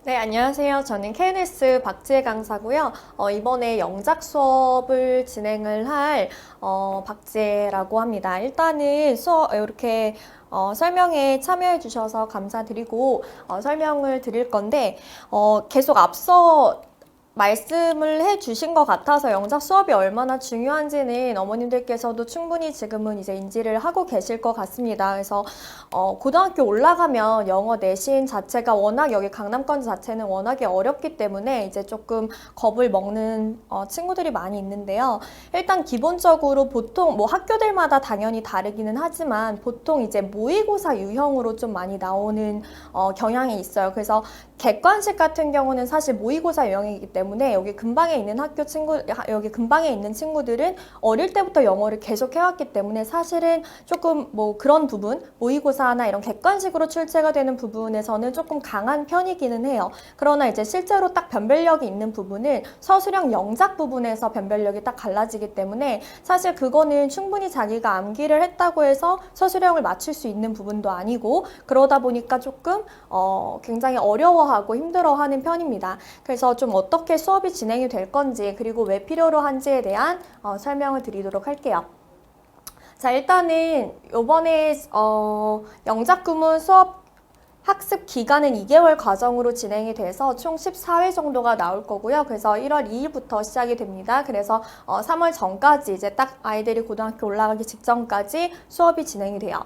네, 안녕하세요. 저는 KNS 박지혜 강사고요. 이번에 영작 수업을 진행을 할 박지혜라고 합니다. 일단은 수업 이렇게 설명에 참여해 주셔서 감사드리고 설명을 드릴 건데 계속 앞서 말씀을 해 주신 것 같아서 영작 수업이 얼마나 중요한지는 어머님들께서도 충분히 지금은 이제 인지를 하고 계실 것 같습니다. 그래서 고등학교 올라가면 영어 내신 자체가 워낙 여기 강남권 자체는 워낙에 어렵기 때문에 이제 조금 겁을 먹는 친구들이 많이 있는데요. 일단 기본적으로 보통 뭐 학교들마다 당연히 다르기는 하지만 보통 이제 모의고사 유형으로 좀 많이 나오는 경향이 있어요. 그래서 객관식 같은 경우는 사실 모의고사 유형이기 때문에 여기 근방에 있는 여기 근방에 있는 친구들은 어릴 때부터 영어를 계속 해왔기 때문에 사실은 조금 뭐 그런 부분, 모의고사나 이런 객관식으로 출제가 되는 부분에서는 조금 강한 편이기는 해요. 그러나 이제 실제로 딱 변별력이 있는 부분은 서술형 영작 부분에서 변별력이 딱 갈라지기 때문에 사실 그거는 충분히 자기가 암기를 했다고 해서 서술형을 맞출 수 있는 부분도 아니고 그러다 보니까 조금 굉장히 어려워하고 힘들어하는 편입니다. 그래서 좀 어떻게 수업이 진행이 될 건지 그리고 왜 필요로 한지에 대한 설명을 드리도록 할게요. 자, 일단은 이번에 영작 구문 수업 학습 기간은 2개월 과정으로 진행이 돼서 총 14회 정도가 나올 거고요. 그래서 1월 2일부터 시작이 됩니다. 그래서 3월 전까지 이제 딱 아이들이 고등학교 올라가기 직전까지 수업이 진행이 돼요.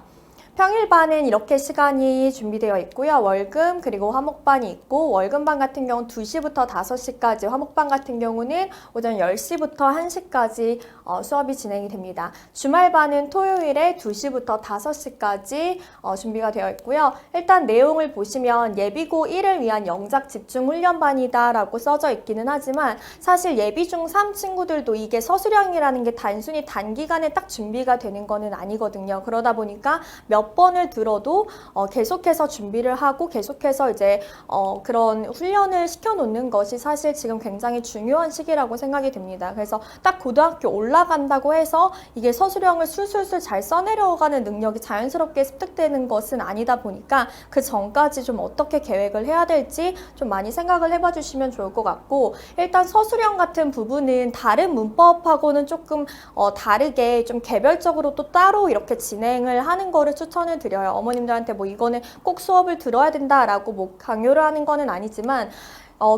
평일반은 이렇게 시간이 준비되어 있고요. 월금 그리고 화목반이 있고 월금반 같은 경우는 2시부터 5시까지, 화목반 같은 경우는 오전 10시부터 1시까지 수업이 진행이 됩니다. 주말반은 토요일에 2시부터 5시까지 준비가 되어 있고요. 일단 내용을 보시면 예비고 1을 위한 영작 집중 훈련반이다 라고 써져 있기는 하지만 사실 예비 중3 친구들도 이게 서술형이라는 게 단순히 단기간에 딱 준비가 되는 거는 아니거든요. 그러다 보니까 몇 번을 들어도 계속해서 준비를 하고 계속해서 이제 그런 훈련을 시켜놓는 것이 사실 지금 굉장히 중요한 시기라고 생각이 됩니다. 그래서 딱 고등학교 올라간다고 해서 이게 서술형을 술술술 잘 써내려가는 능력이 자연스럽게 습득되는 것은 아니다 보니까 그 전까지 좀 어떻게 계획을 해야 될지 좀 많이 생각을 해봐 주시면 좋을 것 같고 일단 서술형 같은 부분은 다른 문법하고는 조금 다르게 좀 개별적으로 또 따로 이렇게 진행을 하는 거를 추천을 드려요. 어머님들한테 뭐 이거는 꼭 수업을 들어야 된다라고 뭐 강요를 하는 거는 아니지만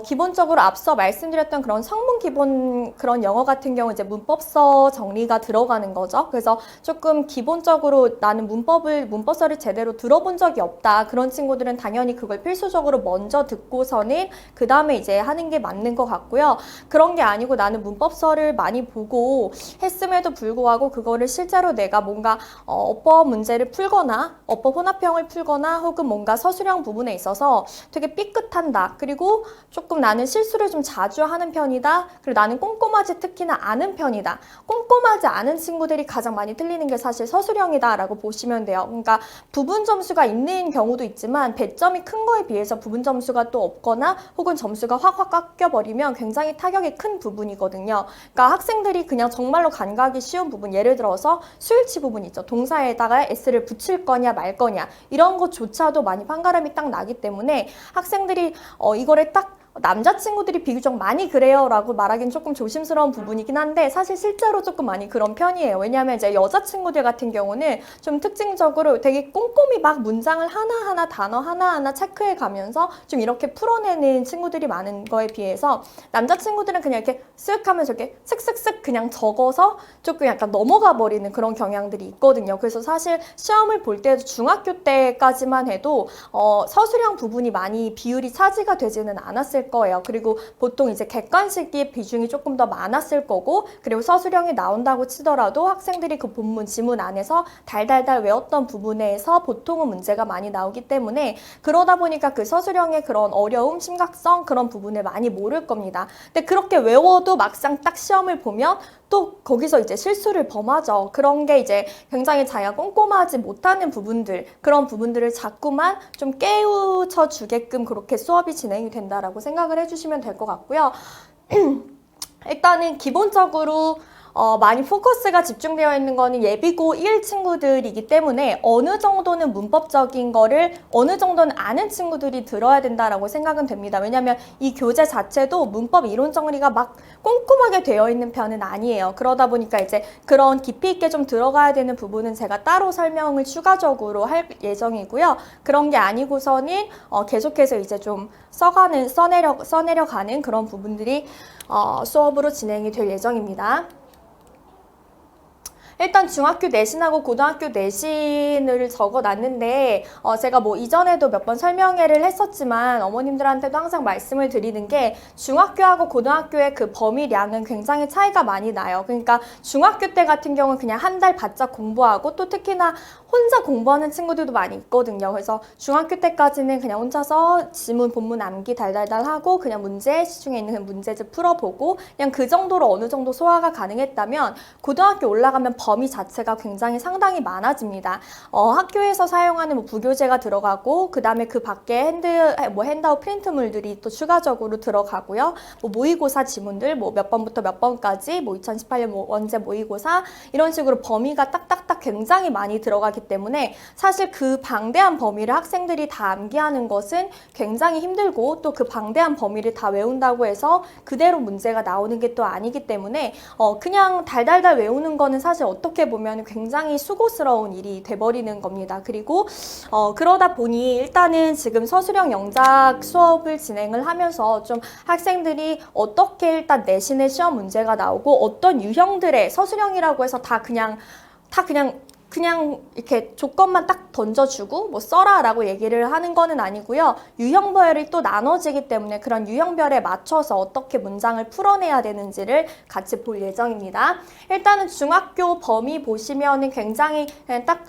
기본적으로 앞서 말씀드렸던 그런 성문 기본 그런 영어 같은 경우 이제 문법서 정리가 들어가는 거죠. 그래서 조금 기본적으로 나는 문법서를 제대로 들어본 적이 없다. 그런 친구들은 당연히 그걸 필수적으로 먼저 듣고서는 그 다음에 이제 하는 게 맞는 것 같고요. 그런 게 아니고 나는 문법서를 많이 보고 했음에도 불구하고 그거를 실제로 내가 뭔가 어법 문제를 풀거나 어법 혼합형을 풀거나 혹은 뭔가 서술형 부분에 있어서 되게 삐끗한다. 그리고 조금 나는 실수를 좀 자주 하는 편이다. 그리고 나는 꼼꼼하지 특히나 않은 편이다. 꼼꼼하지 않은 친구들이 가장 많이 틀리는 게 사실 서술형이다 라고 보시면 돼요. 그러니까 부분 점수가 있는 경우도 있지만 배점이 큰 거에 비해서 부분 점수가 또 없거나 혹은 점수가 확확 깎여버리면 굉장히 타격이 큰 부분이거든요. 그러니까 학생들이 그냥 정말로 간과하기 쉬운 부분, 예를 들어서 수일치 부분 있죠. 동사에다가 s를 붙일 거냐 말 거냐 이런 것조차도 많이 판가름이 딱 나기 때문에 학생들이 이거를 딱 남자친구들이 비교적 많이 그래요 라고 말하기는 조금 조심스러운 부분이긴 한데 사실 실제로 조금 많이 그런 편이에요. 왜냐하면 이제 여자친구들 같은 경우는 좀 특징적으로 되게 꼼꼼히 막 문장을 하나하나 단어 하나하나 체크해 가면서 좀 이렇게 풀어내는 친구들이 많은 거에 비해서 남자친구들은 그냥 이렇게 쓱 하면서 이렇게 슥슥슥 그냥 적어서 조금 약간 넘어가 버리는 그런 경향들이 있거든요. 그래서 사실 시험을 볼 때도 중학교 때까지만 해도 서술형 부분이 많이 비율이 차지가 되지는 않았을 거예요. 그리고 보통 이제 객관식의 비중이 조금 더 많았을 거고 그리고 서술형이 나온다고 치더라도 학생들이 그 본문 지문 안에서 달달달 외웠던 부분에서 보통은 문제가 많이 나오기 때문에 그러다 보니까 그 서술형의 그런 어려움, 심각성 그런 부분을 많이 모를 겁니다. 근데 그렇게 외워도 막상 딱 시험을 보면 또 거기서 이제 실수를 범하죠. 그런 게 이제 굉장히 자기가 꼼꼼하지 못하는 부분들 그런 부분들을 자꾸만 좀 깨우쳐 주게끔 그렇게 수업이 진행이 된다라고 생각을 해주시면 될 것 같고요. 일단은 기본적으로 많이 포커스가 집중되어 있는 거는 예비고 1 친구들이기 때문에 어느 정도는 문법적인 거를 어느 정도는 아는 친구들이 들어야 된다라고 생각은 됩니다. 왜냐하면 이 교재 자체도 문법 이론 정리가 막 꼼꼼하게 되어 있는 편은 아니에요. 그러다 보니까 이제 그런 깊이 있게 좀 들어가야 되는 부분은 제가 따로 설명을 추가적으로 할 예정이고요. 그런 게 아니고서는 계속해서 이제 좀 써내려가는 그런 부분들이 수업으로 진행이 될 예정입니다. 일단 중학교 내신하고 고등학교 내신을 적어놨는데 제가 뭐 이전에도 몇 번 설명회를 했었지만 어머님들한테도 항상 말씀을 드리는 게 중학교하고 고등학교의 그 범위량은 굉장히 차이가 많이 나요. 그러니까 중학교 때 같은 경우는 그냥 한 달 바짝 공부하고 또 특히나 혼자 공부하는 친구들도 많이 있거든요. 그래서 중학교 때까지는 그냥 혼자서 지문, 본문 암기 달달달 하고 그냥 시중에 있는 문제집 풀어보고 그냥 그 정도로 어느 정도 소화가 가능했다면 고등학교 올라가면 범위 자체가 굉장히 상당히 많아집니다. 학교에서 사용하는 뭐 부교재가 들어가고 그 다음에 그 밖에 핸드아웃 프린트물들이 또 추가적으로 들어가고요. 뭐 모의고사 지문들 뭐 몇 번부터 몇 번까지 뭐 2018년 원제 모의고사 이런 식으로 범위가 딱딱딱 굉장히 많이 들어가기 때문에 사실 그 방대한 범위를 학생들이 다 암기하는 것은 굉장히 힘들고 또 그 방대한 범위를 다 외운다고 해서 그대로 문제가 나오는 게 또 아니기 때문에 그냥 달달달 외우는 거는 사실 어떻게 보면 굉장히 수고스러운 일이 돼버리는 겁니다. 그리고 그러다 보니 일단은 지금 서술형 영작 수업을 진행을 하면서 좀 학생들이 어떻게 일단 내신의 시험 문제가 나오고 어떤 유형들의 서술형이라고 해서 다 그냥 이렇게 조건만 딱 던져주고 뭐 써라라고 얘기를 하는 거는 아니고요. 유형별이 또 나눠지기 때문에 그런 유형별에 맞춰서 어떻게 문장을 풀어내야 되는지를 같이 볼 예정입니다. 일단은 중학교 범위 보시면은 굉장히 그냥 딱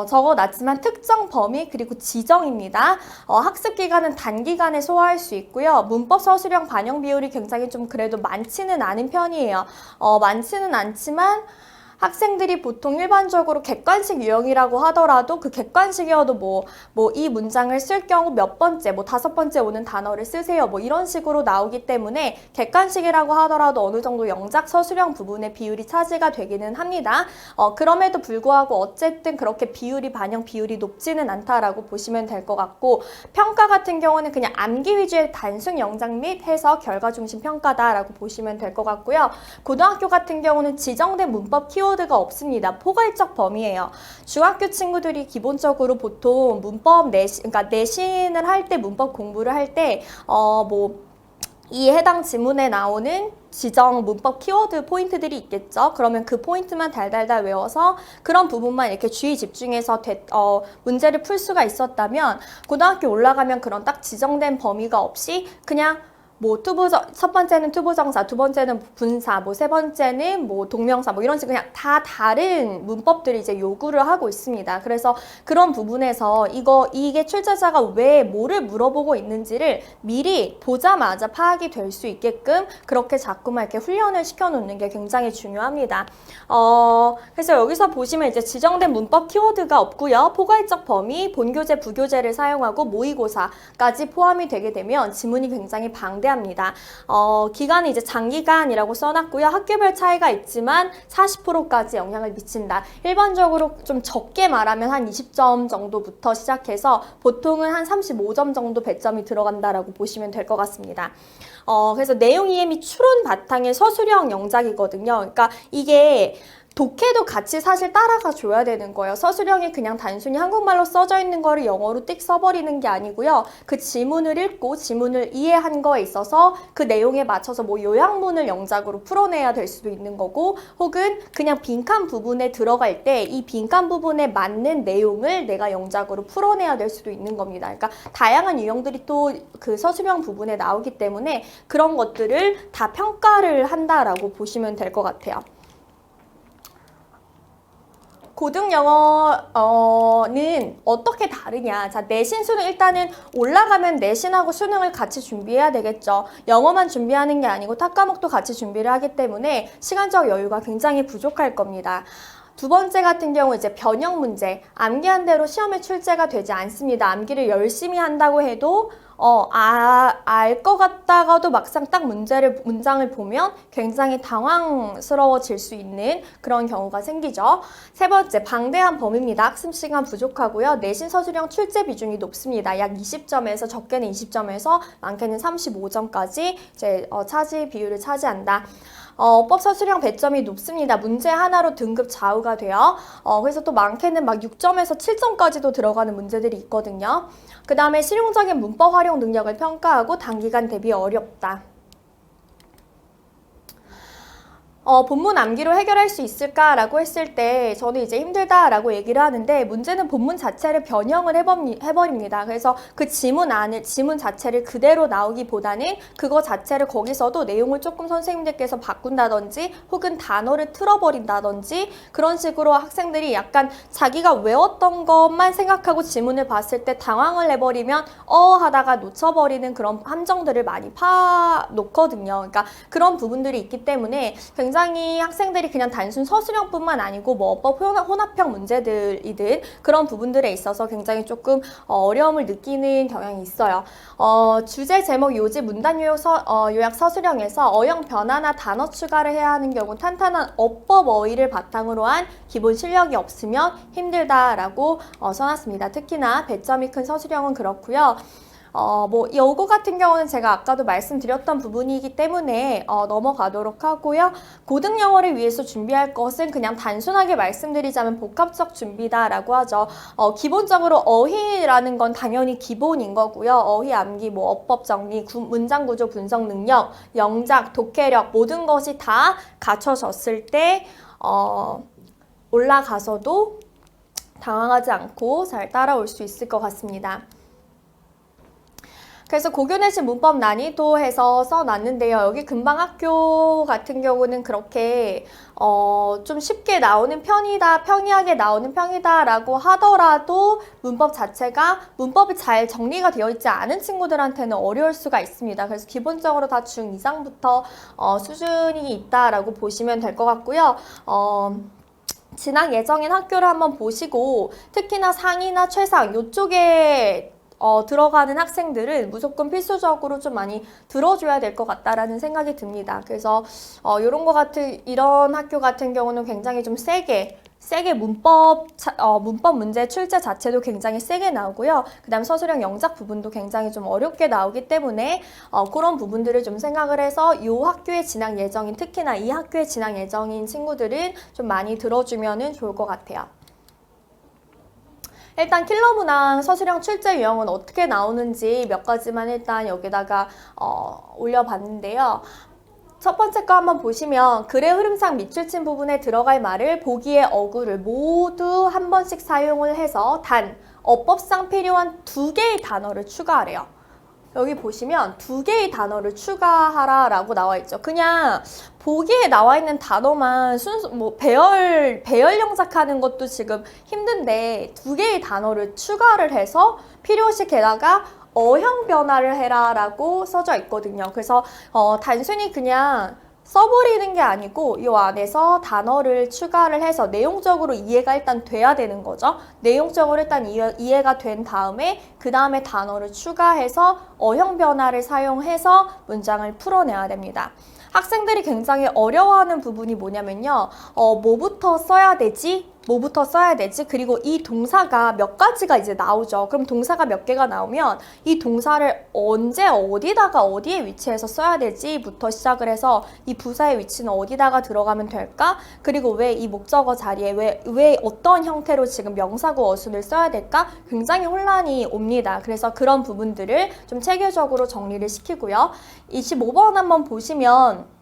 적어놨지만 특정 범위 그리고 지정입니다. 학습 기간은 단기간에 소화할 수 있고요. 문법 서술형 반영 비율이 굉장히 좀 그래도 많지는 않은 편이에요. 많지는 않지만 학생들이 보통 일반적으로 객관식 유형이라고 하더라도 그 객관식이어도 뭐 이 문장을 쓸 경우 몇 번째, 뭐 5번째 오는 단어를 쓰세요. 뭐 이런 식으로 나오기 때문에 객관식이라고 하더라도 어느 정도 영작 서술형 부분의 비율이 차지가 되기는 합니다. 그럼에도 불구하고 어쨌든 그렇게 반영 비율이 높지는 않다라고 보시면 될 것 같고 평가 같은 경우는 그냥 암기 위주의 단순 영작 및 해석 결과 중심 평가다라고 보시면 될 것 같고요. 고등학교 같은 경우는 지정된 문법 키워드가 없습니다. 포괄적 범위예요. 중학교 친구들이 기본적으로 보통 문법 그러니까 내신을 할 때 문법 공부를 할 때 이 해당 지문에 나오는 지정 문법 키워드 포인트들이 있겠죠. 그러면 그 포인트만 달달달 외워서 그런 부분만 이렇게 주의 집중해서 문제를 풀 수가 있었다면 고등학교 올라가면 그런 딱 지정된 범위가 없이 그냥 첫 번째는 투부정사, 두 번째는 분사, 세 번째는 동명사, 이런 식으로 그냥 다 다른 문법들이 이제 요구를 하고 있습니다. 그래서 그런 부분에서 이게 출제자가 왜 뭐를 물어보고 있는지를 미리 보자마자 파악이 될 수 있게끔 그렇게 자꾸만 이렇게 훈련을 시켜놓는 게 굉장히 중요합니다. 그래서 여기서 보시면 이제 지정된 문법 키워드가 없고요. 포괄적 범위, 본교재, 부교재를 사용하고 모의고사까지 포함이 되게 되면 지문이 굉장히 방대합니다. 기간이 이제 장기간이라고 써놨고요. 학교별 차이가 있지만 40%까지 영향을 미친다. 일반적으로 좀 적게 말하면 한 20점 정도부터 시작해서 보통은 한 35점 정도 배점이 들어간다라고 보시면 될 것 같습니다. 그래서 내용 이해미 추론 바탕의 서술형 영작이거든요. 그러니까 이게 독해도 같이 사실 따라가 줘야 되는 거예요. 서술형이 그냥 단순히 한국말로 써져 있는 거를 영어로 띡 써버리는 게 아니고요. 그 지문을 읽고 지문을 이해한 거에 있어서 그 내용에 맞춰서 요약문을 영작으로 풀어내야 될 수도 있는 거고 혹은 그냥 빈칸 부분에 들어갈 때 이 빈칸 부분에 맞는 내용을 내가 영작으로 풀어내야 될 수도 있는 겁니다. 그러니까 다양한 유형들이 또 그 서술형 부분에 나오기 때문에 그런 것들을 다 평가를 한다라고 보시면 될 것 같아요. 고등 영어는 어떻게 다르냐? 자, 내신 수능 일단은 올라가면 내신하고 수능을 같이 준비해야 되겠죠. 영어만 준비하는 게 아니고 타 과목도 같이 준비를 하기 때문에 시간적 여유가 굉장히 부족할 겁니다. 두 번째 같은 경우 이제 변형 문제. 암기한 대로 시험에 출제가 되지 않습니다. 암기를 열심히 한다고 해도 알 것 같다가도 막상 딱 문장을 보면 굉장히 당황스러워질 수 있는 그런 경우가 생기죠. 세 번째, 방대한 범위입니다. 학습 시간 부족하고요. 내신 서술형 출제 비중이 높습니다. 약 20점에서 적게는 20점에서 많게는 35점까지 이제 차지 비율을 차지한다. 법 서술형 배점이 높습니다. 문제 하나로 등급 좌우가 돼요. 그래서 또 많게는 막 6점에서 7점까지도 들어가는 문제들이 있거든요. 그 다음에 실용적인 문법 활용 능력을 평가하고 단기간 대비 어렵다. 본문 암기로 해결할 수 있을까라고 했을 때 저는 이제 힘들다라고 얘기를 하는데 문제는 본문 자체를 변형을 해버립니다. 그래서 그 지문 자체를 그대로 나오기보다는 그거 자체를 거기서도 내용을 조금 선생님들께서 바꾼다든지 혹은 단어를 틀어버린다든지 그런 식으로 학생들이 약간 자기가 외웠던 것만 생각하고 지문을 봤을 때 당황을 해버리면 하다가 놓쳐버리는 그런 함정들을 많이 파놓거든요. 그러니까 그런 부분들이 있기 때문에 굉장히 학생들이 그냥 단순 서술형뿐만 아니고 뭐 어법 혼합형 문제들이든 그런 부분들에 있어서 굉장히 조금 어려움을 느끼는 경향이 있어요. 주제, 제목, 요지, 문단 요약 서술형에서 어형 변화나 단어 추가를 해야 하는 경우 탄탄한 어법 어휘를 바탕으로 한 기본 실력이 없으면 힘들다라고 써놨습니다. 특히나 배점이 큰 서술형은 그렇고요. 요거 같은 경우는 제가 아까도 말씀드렸던 부분이기 때문에 넘어가도록 하고요. 고등 영어를 위해서 준비할 것은 그냥 단순하게 말씀드리자면 복합적 준비다라고 하죠. 기본적으로 어휘라는 건 당연히 기본인 거고요. 어휘 암기, 뭐 어법 정리, 문장 구조 분석 능력, 영작, 독해력 모든 것이 다 갖춰졌을 때 올라가서도 당황하지 않고 잘 따라올 수 있을 것 같습니다. 그래서 고교내신 문법 난이도 해서 써놨는데요. 여기 금방학교 같은 경우는 그렇게 좀 쉽게 나오는 편이다, 평이하게 나오는 편이다 라고 하더라도 문법 자체가 문법이 잘 정리가 되어 있지 않은 친구들한테는 어려울 수가 있습니다. 그래서 기본적으로 다 중 이상부터 수준이 있다라고 보시면 될 것 같고요. 진학 예정인 학교를 한번 보시고 특히나 상이나 최상 이쪽에 들어가는 학생들은 무조건 필수적으로 좀 많이 들어줘야 될 것 같다라는 생각이 듭니다. 그래서 이런 학교 같은 경우는 굉장히 좀 세게 문법 문제 출제 자체도 굉장히 세게 나오고요. 그 다음 서술형 영작 부분도 굉장히 좀 어렵게 나오기 때문에 그런 부분들을 좀 생각을 해서 이 학교에 진학 예정인, 특히나 이 학교에 진학 예정인 친구들은 좀 많이 들어주면 좋을 것 같아요. 일단 킬러 문항 서술형 출제 유형은 어떻게 나오는지 몇 가지만 일단 여기다가 올려봤는데요. 첫 번째 거 한번 보시면 글의 흐름상 밑줄 친 부분에 들어갈 말을 보기의 어구를 모두 한 번씩 사용을 해서 단 어법상 필요한 2개의 단어를 추가하래요. 여기 보시면 2개의 단어를 추가하라 라고 나와 있죠. 그냥 보기에 나와 있는 단어만 배열 영작하는 것도 지금 힘든데 2개의 단어를 추가를 해서 필요시 게다가 어형 변화를 해라 라고 써져 있거든요. 그래서 단순히 그냥 써버리는 게 아니고 이 안에서 단어를 추가를 해서 내용적으로 이해가 일단 돼야 되는 거죠. 내용적으로 일단 이해가 된 다음에 그 다음에 단어를 추가해서 어형 변화를 사용해서 문장을 풀어내야 됩니다. 학생들이 굉장히 어려워하는 부분이 뭐냐면요. 뭐부터 써야 되지? 그리고 이 동사가 몇 가지가 이제 나오죠. 그럼 동사가 몇 개가 나오면 이 동사를 언제 어디다가 어디에 위치해서 써야 되지부터 시작을 해서 이 부사의 위치는 어디다가 들어가면 될까? 그리고 왜 이 목적어 자리에 왜 어떤 형태로 지금 명사구 어순을 써야 될까? 굉장히 혼란이 옵니다. 그래서 그런 부분들을 좀 체계적으로 정리를 시키고요. 25번 한번 보시면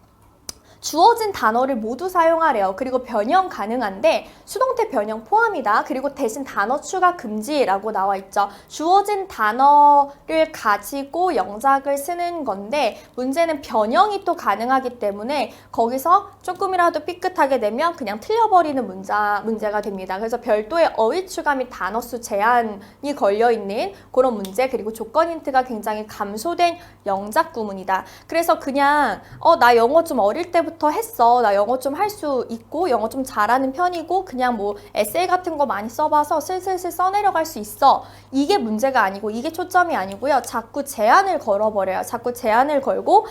주어진 단어를 모두 사용하래요. 그리고 변형 가능한데 수동태 변형 포함이다. 그리고 대신 단어 추가 금지라고 나와 있죠. 주어진 단어를 가지고 영작을 쓰는 건데 문제는 변형이 또 가능하기 때문에 거기서 조금이라도 삐끗하게 되면 그냥 틀려버리는 문제가 됩니다. 그래서 별도의 어휘 추가 및 단어 수 제한이 걸려있는 그런 문제, 그리고 조건 힌트가 굉장히 감소된 영작 구문이다. 그래서 그냥 나 영어 좀 어릴 때부터 때부터 했어. 나 영어 좀 할 수 있고 영어 좀 잘하는 편이고 그냥 뭐 에세이 같은 거 많이 써봐서 슬슬슬 써내려갈 수 있어. 이게 문제가 아니고 이게 초점이 아니고요. 자꾸 제한을 걸어버려요. 자꾸 제한을 걸고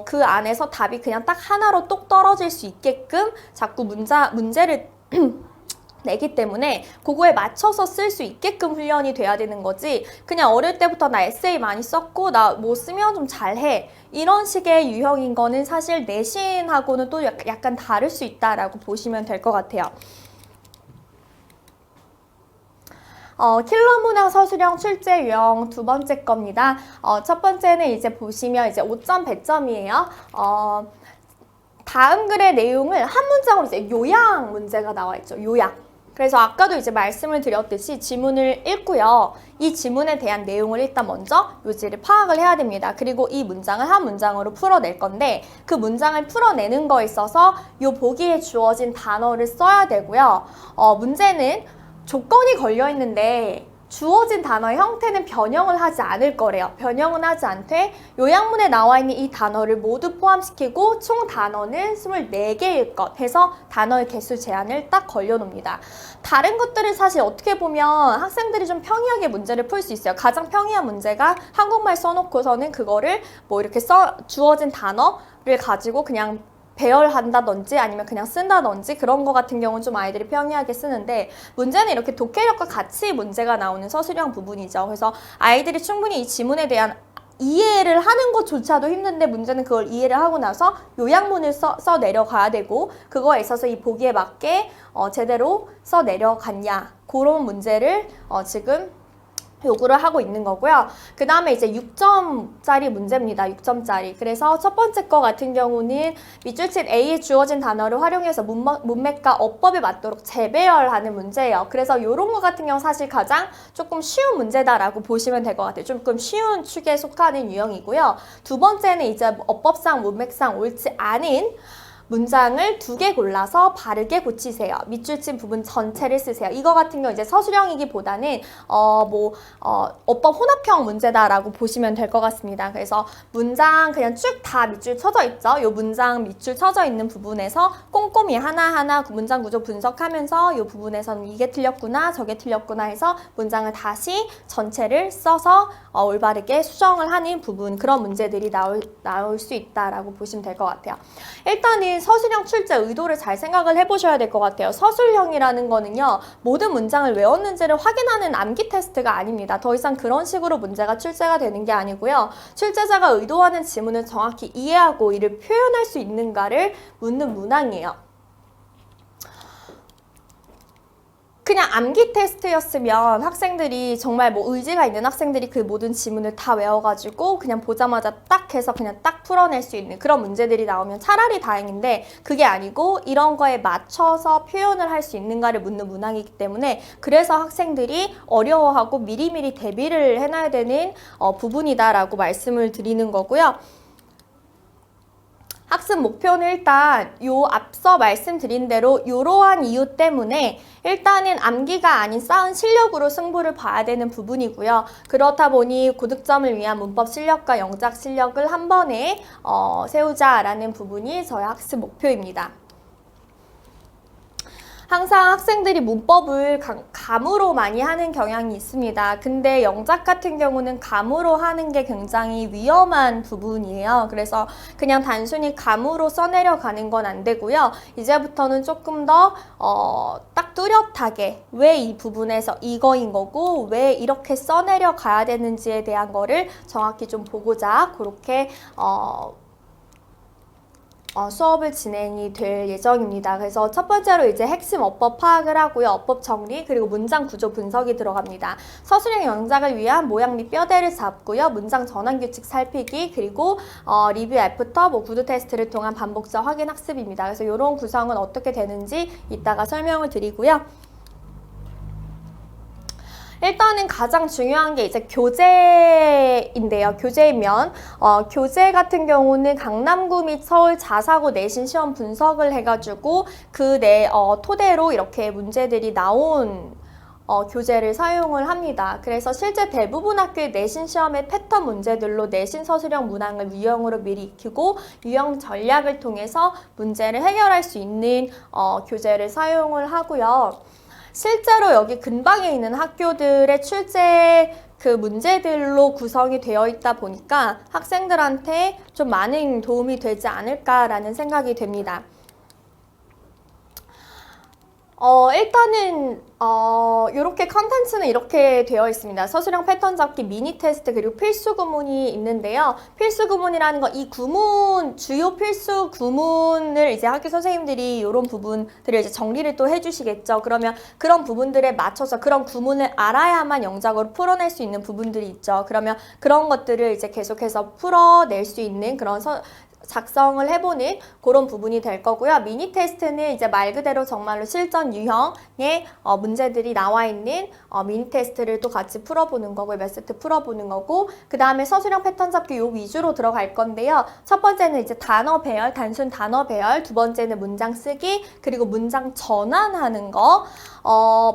그 안에서 답이 그냥 딱 하나로 똑 떨어질 수 있게끔 자꾸 문제를 내기 때문에 그거에 맞춰서 쓸 수 있게끔 훈련이 돼야 되는 거지. 그냥 어릴 때부터 나 에세이 많이 썼고 나 뭐 쓰면 좀 잘해. 이런 식의 유형인 거는 사실 내신하고는 또 약간 다를 수 있다라고 보시면 될 것 같아요. 킬러 문항 서술형 출제 유형 두 번째 겁니다. 첫 번째는 이제 보시면 이제 5점 100점이에요. 다음 글의 내용을 한 문장으로 이제 요약 문제가 나와 있죠. 요약. 그래서 아까도 이제 말씀을 드렸듯이 지문을 읽고요. 이 지문에 대한 내용을 일단 먼저 요지를 파악을 해야 됩니다. 그리고 이 문장을 한 문장으로 풀어낼 건데 그 문장을 풀어내는 거에 있어서 요 보기에 주어진 단어를 써야 되고요. 문제는 조건이 걸려 있는데 주어진 단어의 형태는 변형을 하지 않을 거래요. 변형은 하지 않되 요약문에 나와 있는 이 단어를 모두 포함시키고 총 단어는 24개일 것 해서 단어의 개수 제한을 딱 걸려놓습니다. 다른 것들은 사실 어떻게 보면 학생들이 좀 평이하게 문제를 풀 수 있어요. 가장 평이한 문제가 한국말 써놓고서는 그거를 뭐 이렇게 주어진 단어를 가지고 그냥 배열한다든지 아니면 그냥 쓴다든지 그런 거 같은 경우는 좀 아이들이 평이하게 쓰는데 문제는 이렇게 독해력과 같이 문제가 나오는 서술형 부분이죠. 그래서 아이들이 충분히 이 지문에 대한 이해를 하는 것조차도 힘든데 문제는 그걸 이해를 하고 나서 요약문을 써 내려가야 되고 그거에 있어서 이 보기에 맞게 제대로 써 내려갔냐 그런 문제를 지금 요구를 하고 있는 거고요. 그 다음에 이제 6점짜리 문제입니다. 6점짜리. 그래서 첫 번째 거 같은 경우는 밑줄 친 A에 주어진 단어를 활용해서 문맥과 어법에 맞도록 재배열하는 문제예요. 그래서 이런 거 같은 경우 사실 가장 조금 쉬운 문제다라고 보시면 될 것 같아요. 조금 쉬운 축에 속하는 유형이고요. 두 번째는 이제 어법상, 문맥상 옳지 않은 문장을 2개 골라서 바르게 고치세요. 밑줄 친 부분 전체를 쓰세요. 이거 같은 경우 이제 서술형이기보다는 어법 혼합형 문제다라고 보시면 될 것 같습니다. 그래서 문장 그냥 쭉 다 밑줄 쳐져 있죠. 이 문장 밑줄 쳐져 있는 부분에서 꼼꼼히 하나하나 문장 구조 분석하면서 이 부분에서는 이게 틀렸구나 저게 틀렸구나 해서 문장을 다시 전체를 써서 올바르게 수정을 하는 부분 그런 문제들이 나올 수 있다라고 보시면 될 것 같아요. 일단은 서술형 출제 의도를 잘 생각을 해보셔야 될 것 같아요. 서술형이라는 거는요. 모든 문장을 외웠는지를 확인하는 암기 테스트가 아닙니다. 더 이상 그런 식으로 문제가 출제가 되는 게 아니고요. 출제자가 의도하는 지문을 정확히 이해하고 이를 표현할 수 있는가를 묻는 문항이에요. 그냥 암기 테스트였으면 학생들이 정말 뭐 의지가 있는 학생들이 그 모든 지문을 다 외워가지고 그냥 보자마자 딱 해서 그냥 딱 풀어낼 수 있는 그런 문제들이 나오면 차라리 다행인데 그게 아니고 이런 거에 맞춰서 표현을 할 수 있는가를 묻는 문항이기 때문에 그래서 학생들이 어려워하고 미리미리 대비를 해놔야 되는 부분이다라고 말씀을 드리는 거고요. 학습 목표는 일단 요 앞서 말씀드린 대로 이러한 이유 때문에 일단은 암기가 아닌 쌓은 실력으로 승부를 봐야 되는 부분이고요. 그렇다 보니 고득점을 위한 문법 실력과 영작 실력을 한 번에 세우자라는 부분이 저의 학습 목표입니다. 항상 학생들이 문법을 감으로 많이 하는 경향이 있습니다. 근데 영작 같은 경우는 감으로 하는 게 굉장히 위험한 부분이에요. 그래서 그냥 단순히 감으로 써내려가는 건 안 되고요. 이제부터는 조금 더 딱 뚜렷하게 왜 이 부분에서 이거인 거고 왜 이렇게 써내려 가야 되는지에 대한 거를 정확히 좀 보고자 그렇게 수업을 진행이 될 예정입니다. 그래서 첫 번째로 이제 핵심 어법 파악을 하고요. 어법 정리 그리고 문장 구조 분석이 들어갑니다. 서술형 영작을 위한 모양 및 뼈대를 잡고요. 문장 전환 규칙 살피기 그리고 리뷰 애프터 구두 테스트를 통한 반복적 확인 학습입니다. 그래서 이런 구성은 어떻게 되는지 이따가 설명을 드리고요. 일단은 가장 중요한 게 이제 교재인데요. 교재이면 교재 같은 경우는 강남구 및 서울 자사고 내신 시험 분석을 해가지고 그 토대로 이렇게 문제들이 나온 교재를 사용을 합니다. 그래서 실제 대부분 학교의 내신 시험의 패턴 문제들로 내신 서술형 문항을 유형으로 미리 익히고 유형 전략을 통해서 문제를 해결할 수 있는 교재를 사용을 하고요. 실제로 여기 근방에 있는 학교들의 출제 그 문제들로 구성이 되어 있다 보니까 학생들한테 좀 많은 도움이 되지 않을까라는 생각이 됩니다. 일단은 이렇게 컨텐츠는 이렇게 되어 있습니다. 서술형 패턴 잡기 미니 테스트 그리고 필수 구문이 있는데요. 필수 구문이라는 거 이 구문 주요 필수 구문을 이제 학교 선생님들이 이런 부분들을 이제 정리를 또 해주시겠죠. 그러면 그런 부분들에 맞춰서 그런 구문을 알아야만 영작으로 풀어낼 수 있는 부분들이 있죠. 그러면 그런 것들을 이제 계속해서 풀어낼 수 있는 그런 작성을 해보는 그런 부분이 될 거고요. 미니 테스트는 이제 말 그대로 정말로 실전 유형의 문제들이 나와 있는 미니 테스트를 또 같이 풀어보는 거고 몇 세트 풀어보는 거고 그 다음에 서술형 패턴 잡기 요 위주로 들어갈 건데요. 첫 번째는 이제 단어 배열, 단순 단어 배열, 두 번째는 문장 쓰기, 그리고 문장 전환하는 거.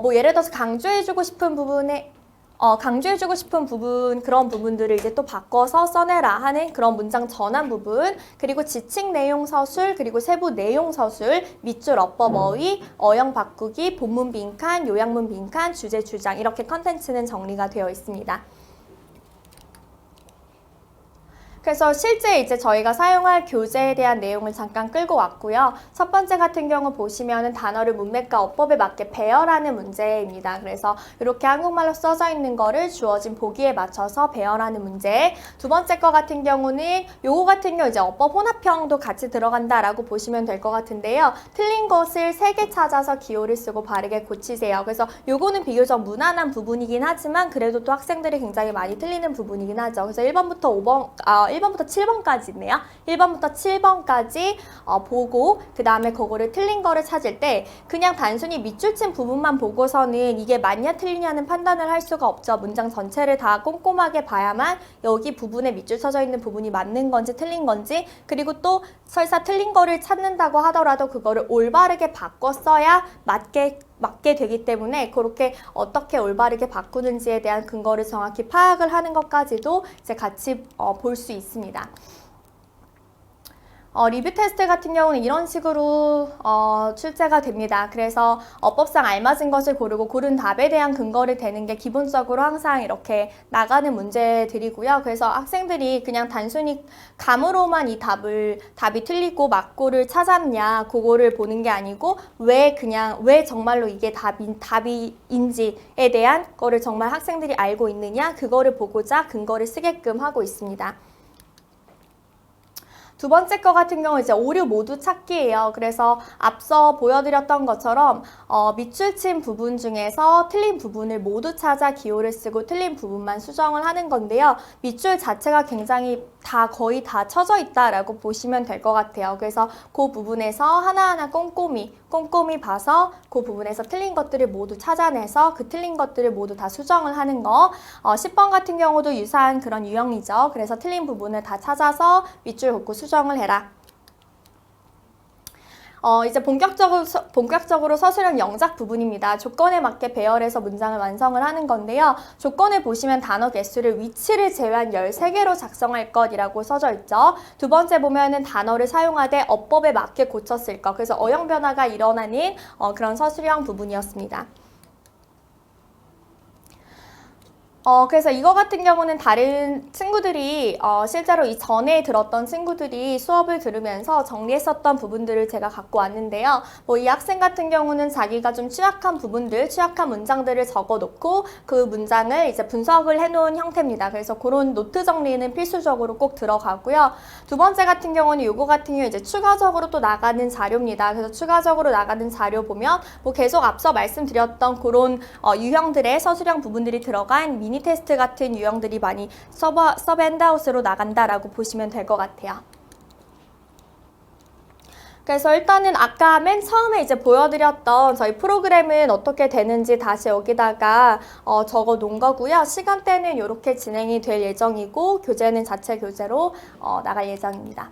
뭐 예를 들어서 강조해주고 싶은 부분에 강조해주고 싶은 부분, 그런 부분들을 이제 또 바꿔서 써내라 하는 그런 문장 전환 부분, 그리고 지칭 내용 서술, 그리고 세부 내용 서술, 밑줄 어법 어휘, 어형 바꾸기, 본문 빈칸, 요약문 빈칸, 주제 주장 이렇게 컨텐츠는 정리가 되어 있습니다. 그래서 실제 이제 저희가 사용할 교재에 대한 내용을 잠깐 끌고 왔고요. 첫 번째 같은 경우 보시면은 단어를 문맥과 어법에 맞게 배열하는 문제입니다. 그래서 이렇게 한국말로 써져 있는 거를 주어진 보기에 맞춰서 배열하는 문제. 두 번째 거 같은 경우는 요거 같은 경우 이제 어법 혼합형도 같이 들어간다라고 보시면 될 것 같은데요. 틀린 것을 3개 찾아서 기호를 쓰고 바르게 고치세요. 그래서 요거는 비교적 무난한 부분이긴 하지만 그래도 또 학생들이 굉장히 많이 틀리는 부분이긴 하죠. 그래서 1번부터 1번부터 7번까지 있네요. 1번부터 7번까지 보고 그 다음에 그거를 틀린 거를 찾을 때 그냥 단순히 밑줄 친 부분만 보고서는 이게 맞냐 틀리냐는 판단을 할 수가 없죠. 문장 전체를 다 꼼꼼하게 봐야만 여기 부분에 밑줄 쳐져 있는 부분이 맞는 건지 틀린 건지, 그리고 또 설사 틀린 거를 찾는다고 하더라도 그거를 올바르게 바꿔 써야 맞게 되기 때문에 그렇게 어떻게 올바르게 바꾸는지에 대한 근거를 정확히 파악을 하는 것까지도 이제 같이 볼 수 있습니다. 리뷰 테스트 같은 경우는 이런 식으로 출제가 됩니다. 그래서 어법상 알맞은 것을 고르고 고른 답에 대한 근거를 대는 게 기본적으로 항상 이렇게 나가는 문제들이고요. 그래서 학생들이 그냥 단순히 감으로만 이 답이 틀리고 맞고를 찾았냐 그거를 보는 게 아니고 왜 정말로 이게 답인지에 대한 거를 정말 학생들이 알고 있느냐 그거를 보고자 근거를 쓰게끔 하고 있습니다. 두 번째 거 같은 경우 이제 오류 모두 찾기예요. 그래서 앞서 보여드렸던 것처럼 밑줄 친 부분 중에서 틀린 부분을 모두 찾아 기호를 쓰고 틀린 부분만 수정을 하는 건데요. 밑줄 자체가 굉장히 거의 다 쳐져 있다라고 보시면 될 것 같아요. 그래서 그 부분에서 하나하나 꼼꼼히 봐서 그 부분에서 틀린 것들을 모두 찾아내서 그 틀린 것들을 모두 다 수정을 하는 거. 10번 같은 경우도 유사한 그런 유형이죠. 그래서 틀린 부분을 다 찾아서 밑줄 긋고 수정을 해라. 이제 본격적으로 서술형 영작 부분입니다. 조건에 맞게 배열해서 문장을 완성을 하는 건데요. 조건을 보시면 단어 개수를 위치를 제외한 13개로 작성할 것이라고 써져 있죠. 두 번째 보면은 단어를 사용하되 어법에 맞게 고쳤을 것. 그래서 어형 변화가 일어나는 그런 서술형 부분이었습니다. 그래서 이거 같은 경우는 다른 친구들이 실제로 이 전에 들었던 친구들이 수업을 들으면서 정리했었던 부분들을 제가 갖고 왔는데요. 뭐 이 학생 같은 경우는 자기가 좀 취약한 부분들, 취약한 문장들을 적어놓고 그 문장을 이제 분석을 해놓은 형태입니다. 그래서 그런 노트 정리는 필수적으로 꼭 들어가고요. 두 번째 같은 경우는 이거 같은 경우 이제 추가적으로 또 나가는 자료입니다. 그래서 추가적으로 나가는 자료 보면 뭐 계속 앞서 말씀드렸던 그런 유형들의 서술형 부분들이 들어간 미니 테스트 같은 유형들이 많이 서브 핸드아웃으로 나간다라고 보시면 될 것 같아요. 그래서 일단은 아까 맨 처음에 이제 보여드렸던 저희 프로그램은 어떻게 되는지 다시 여기다가 적어 놓은 거고요. 시간대는 이렇게 진행이 될 예정이고 교재는 자체 교재로 나갈 예정입니다.